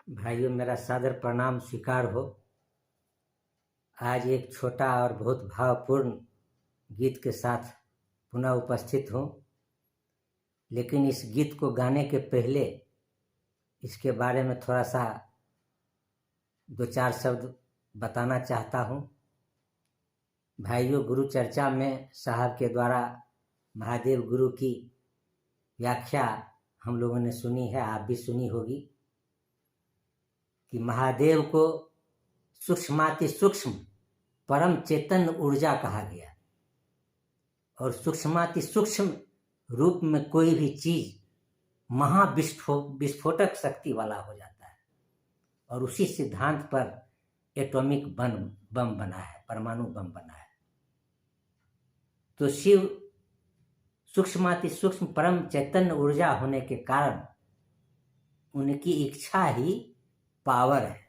भाइयों, मेरा सादर प्रणाम स्वीकार हो। आज एक छोटा और बहुत भावपूर्ण गीत के साथ पुनः उपस्थित हूँ, लेकिन इस गीत को गाने के पहले इसके बारे में थोड़ा सा दो चार शब्द बताना चाहता हूँ। भाइयों, गुरु चर्चा में साहब के द्वारा महादेव गुरु की व्याख्या हम लोगों ने सुनी है, आप भी सुनी होगी, कि महादेव को सूक्ष्माति सूक्ष्म परम चेतन ऊर्जा कहा गया, और सूक्ष्माति सूक्ष्म रूप में कोई भी चीज विस्फोटक शक्ति वाला हो जाता है, और उसी सिद्धांत पर एटॉमिक बम बना है, परमाणु बम बना है। तो शिव सूक्ष्माति सूक्ष्म परम चैतन्य ऊर्जा होने के कारण उनकी इच्छा ही पावर है।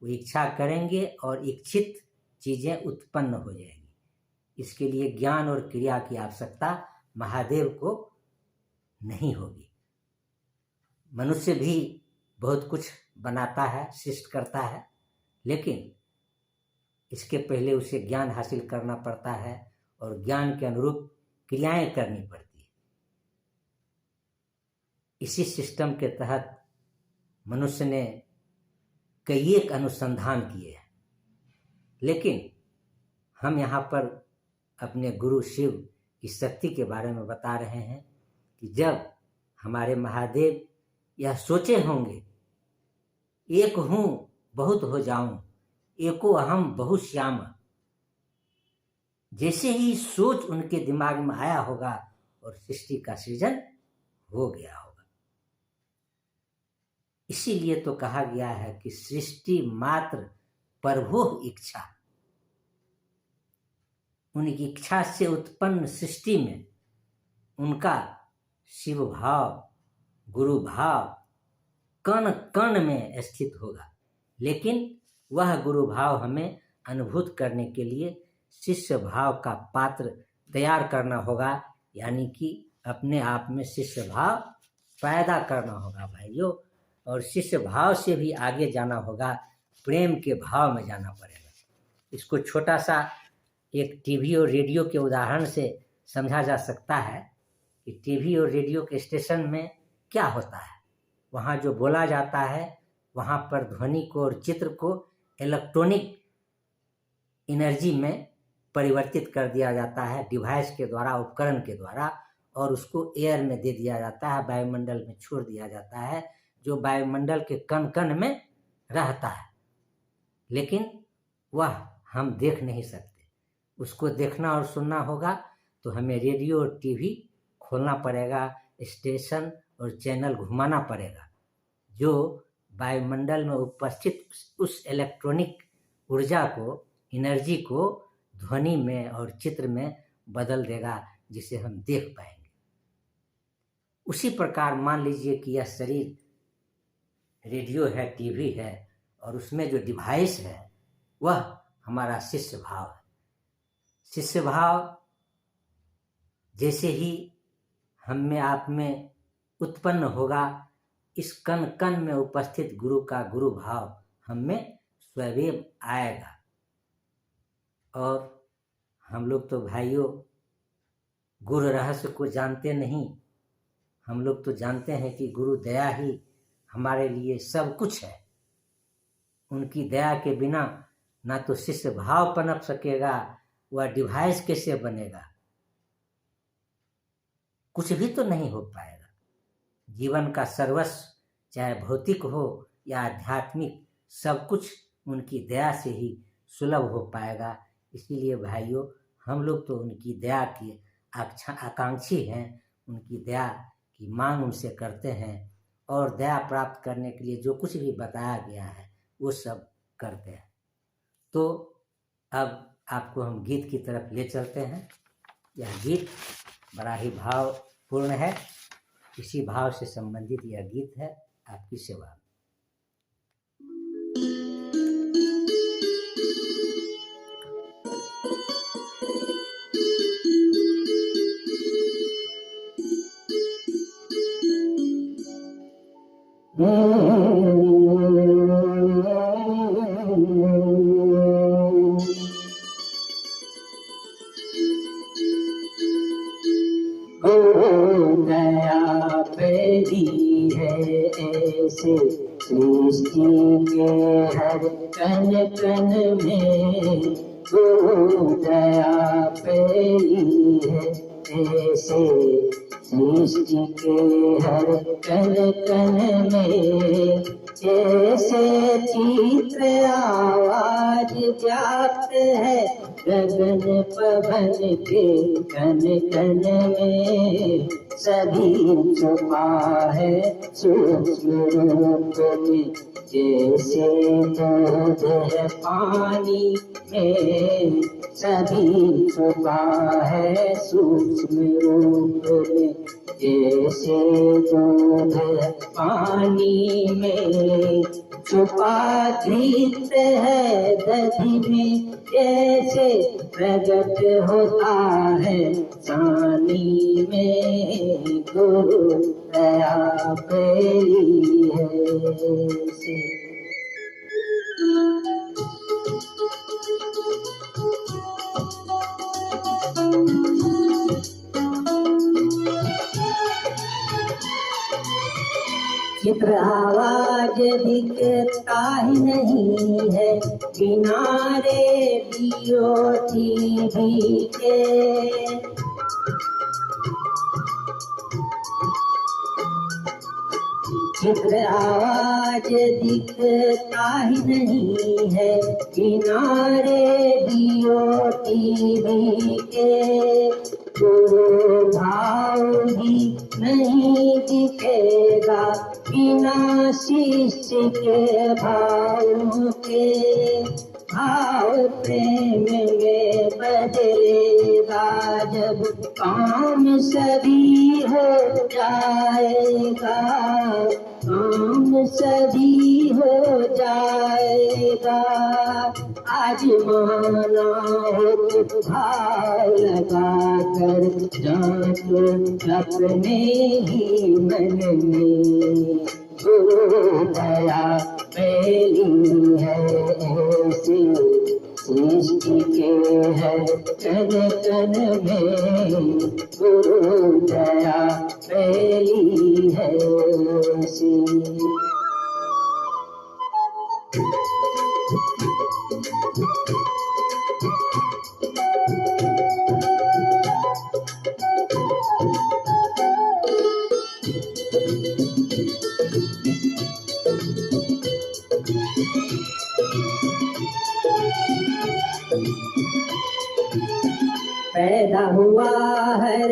वो इच्छा करेंगे और इच्छित चीजें उत्पन्न हो जाएंगी। इसके लिए ज्ञान और क्रिया की आवश्यकता महादेव को नहीं होगी। मनुष्य भी बहुत कुछ बनाता है, सृष्टि करता है, लेकिन इसके पहले उसे ज्ञान हासिल करना पड़ता है और ज्ञान के अनुरूप क्रियाएं करनी पड़ती है। इसी सिस्टम के तहत मनुष्य ने कई एक अनुसंधान किए हैं, लेकिन हम यहाँ पर अपने गुरु शिव की शक्ति के बारे में बता रहे हैं कि जब हमारे महादेव यह सोचे होंगे, एक हूँ बहुत हो जाऊं, एको अहम बहुश्याम, जैसे ही सोच उनके दिमाग में आया होगा और सृष्टि का सृजन हो गया होगा। इसीलिए तो कहा गया है कि सृष्टि मात्र प्रभु इच्छा। उनकी इच्छा से उत्पन्न सृष्टि में उनका शिव भाव, गुरु भाव कण कण में स्थित होगा, लेकिन वह गुरु भाव हमें अनुभूत करने के लिए शिष्य भाव का पात्र तैयार करना होगा, यानी कि अपने आप में शिष्य भाव पैदा करना होगा भाइयों। और शिष्य भाव से भी आगे जाना होगा, प्रेम के भाव में जाना पड़ेगा। इसको छोटा सा एक टीवी और रेडियो के उदाहरण से समझा जा सकता है कि टीवी और रेडियो के स्टेशन में क्या होता है। वहाँ जो बोला जाता है, वहाँ पर ध्वनि को और चित्र को इलेक्ट्रॉनिक एनर्जी में परिवर्तित कर दिया जाता है डिवाइस के द्वारा, उपकरण के द्वारा, और उसको एयर में दे दिया जाता है, वायुमंडल में छोड़ दिया जाता है, जो वायुमंडल के कण कण में रहता है, लेकिन वह हम देख नहीं सकते। उसको देखना और सुनना होगा तो हमें रेडियो और टीवी खोलना पड़ेगा, स्टेशन और चैनल घुमाना पड़ेगा, जो वायुमंडल में उपस्थित उस इलेक्ट्रॉनिक ऊर्जा को, एनर्जी को ध्वनि में और चित्र में बदल देगा, जिसे हम देख पाएंगे। उसी प्रकार मान लीजिए कि यह शरीर रेडियो है, टीवी है, और उसमें जो डिवाइस है वह हमारा शिष्य भाव है। शिष्य भाव जैसे ही हम में आप में उत्पन्न होगा, इस कण कण में उपस्थित गुरु का गुरु भाव हम में स्वयं आएगा। और हम लोग तो भाइयों गुरु रहस्य को जानते नहीं। हम लोग तो जानते हैं कि गुरु दया ही हमारे लिए सब कुछ है। उनकी दया के बिना ना तो शिष्य भाव पनप सकेगा, वह डिवाइस कैसे बनेगा, कुछ भी तो नहीं हो पाएगा। जीवन का सर्वस्व, चाहे भौतिक हो या आध्यात्मिक, सब कुछ उनकी दया से ही सुलभ हो पाएगा। इसीलिए भाइयों, हम लोग तो उनकी दया की आकांक्षी हैं, उनकी दया की मांग उनसे करते हैं, और दया प्राप्त करने के लिए जो कुछ भी बताया गया है वो सब करते हैं। तो अब आपको हम गीत की तरफ ले चलते हैं। यह गीत बड़ा ही भावपूर्ण है, इसी भाव से संबंधित यह गीत है आपकी सेवा में। ऐसे सृष्टि के हर कण कण में गुरु दया फैली है। ऐसे सृष्टि के हर कण कण में जैसे चित्र आवाज व्याप्त है गगन पवन के कण कण में, सभी छुपा है सूक्ष्म रूप में। जैसे दूध है पानी में, सभी छुपा है सूक्ष्म रूप में। जैसे दूध है पानी में, छुपा धृत है दधि में। जैसे प्रगट होता है सानी में, गुरु दया फैली है। चित्र आवाज दिखता ही नहीं है बिना रेडियो टीवी के। चित्र आवाज दिखता ही नहीं है बिना रेडियो टीवी के। गुरु भाव भी नहीं दिखेगा बिना शिष्य के भाव के। भाव प्रेम में बदलेगा जब काम सभी हो जाएगा, काम सभी हो जाएगा। आज माना हो तो भाव लगा कर जांचो अपने ही मन में, गुरु दया फैली है। ऐसे सृष्टि के है कण कण में, गुरु दया फैली है। पैदा हुआ हर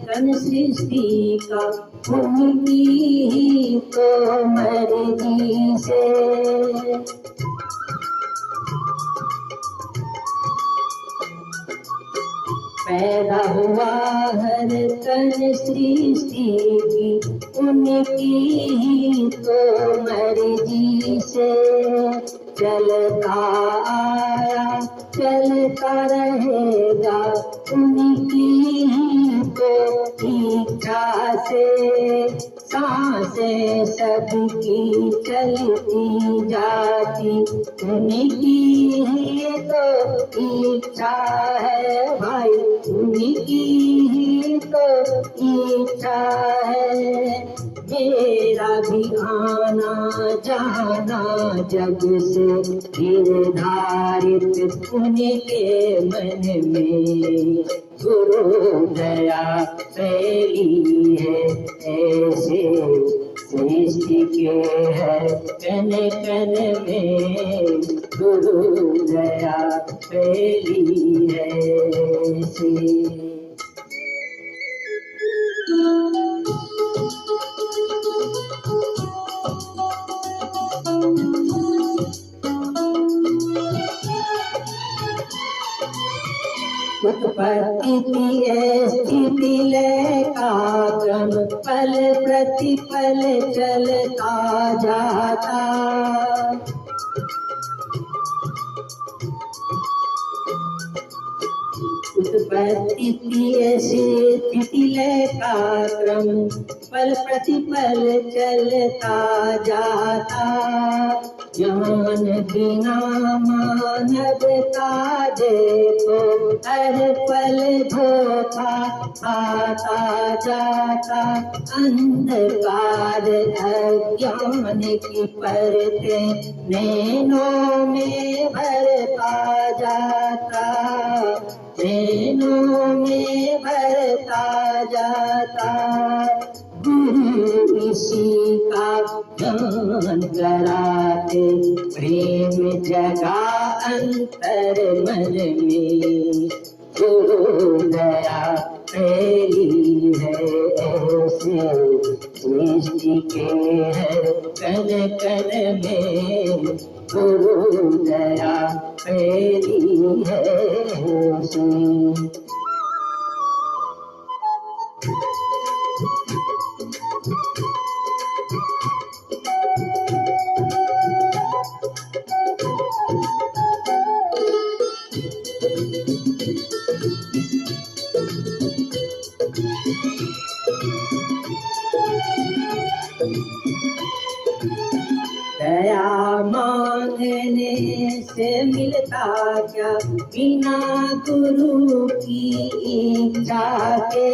कण सृष्टि का उनकी ही तो मर्जी से। पैदा हुआ हर कण सृष्टि की उनकी ही तो मर्जी से। चलता आया चलता रहेगा उनकी ही तो इच्छा से। सांसें सबकी चलती जाती उनकी ही तो इच्छा है भाई, उनकी ही तो इच्छा है। मेरा भी आना जाना जग से निर्धारित उनके मन में, गुरु दया फैली है। ऐसे सृष्टि के है कण कण में, गुरु दया फैली है। उत्पत्ति स्थिति लय का क्रम पल प्रतिपल चलता जाता। उत्पत्ति स्थिति लय का क्रम पल प्रतिपल चलता जाता। ज्ञान बिना मानवता देखो हर पल धोखा आता जाता अंधकार अज्ञान की परतें नैनों में भरता जाता नैनों में भरता जाता गुरु इसी का ज्ञान कराते प्रेम जगा अंतर मन में गुरु दया फैली है ऐसे सृष्टि के हर कण कण में गुरु दया फैली है ऐसे। दया मांगने से मिलता क्या बिना गुरु की इच्छा के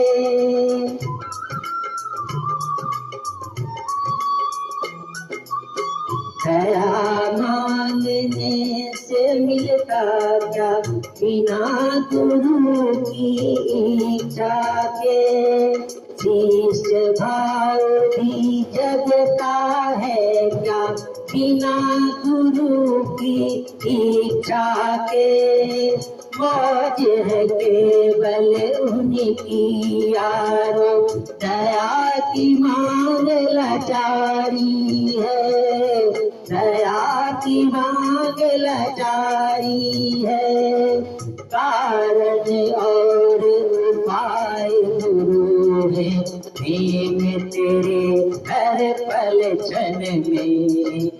दया मांगने से मिलता क्या बिना गुरु की इच्छा के शीश भाव भी जगता है क्या बिना गुरु की इच्छा के मौज है केवल उनकी यारो दया की मांग लाचारी है दया की मांग लाचारी है कारण और उपाय गुरु है प्रेम तेरे हर पल क्षण में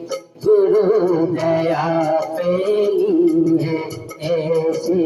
गुरु दया फैली है ऐसे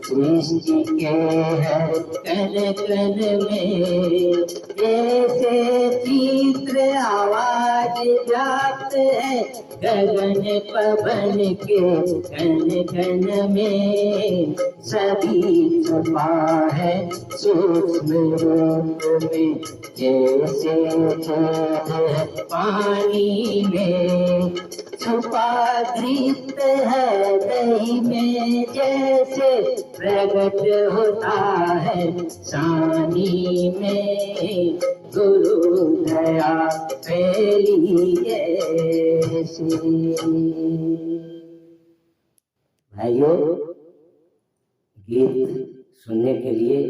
सृष्टि के हर कण कण में जैसे चित्र आवाज व्याप्त है गगन पवन के कण कण में सभी छुपा है सूक्ष्म रूप में जैसे जल पानी में छुपा दृप्त है दही में जैसे प्रकट होता है सानी में गुरु दया फैली ऐसी। भाइयों, गीत सुनने के लिए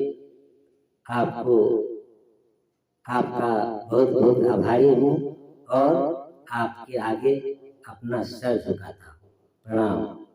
आपको आपका बहुत बहुत आभारी हूँ और आपके आगे अपना सर झुकाता हूँ। प्रणाम।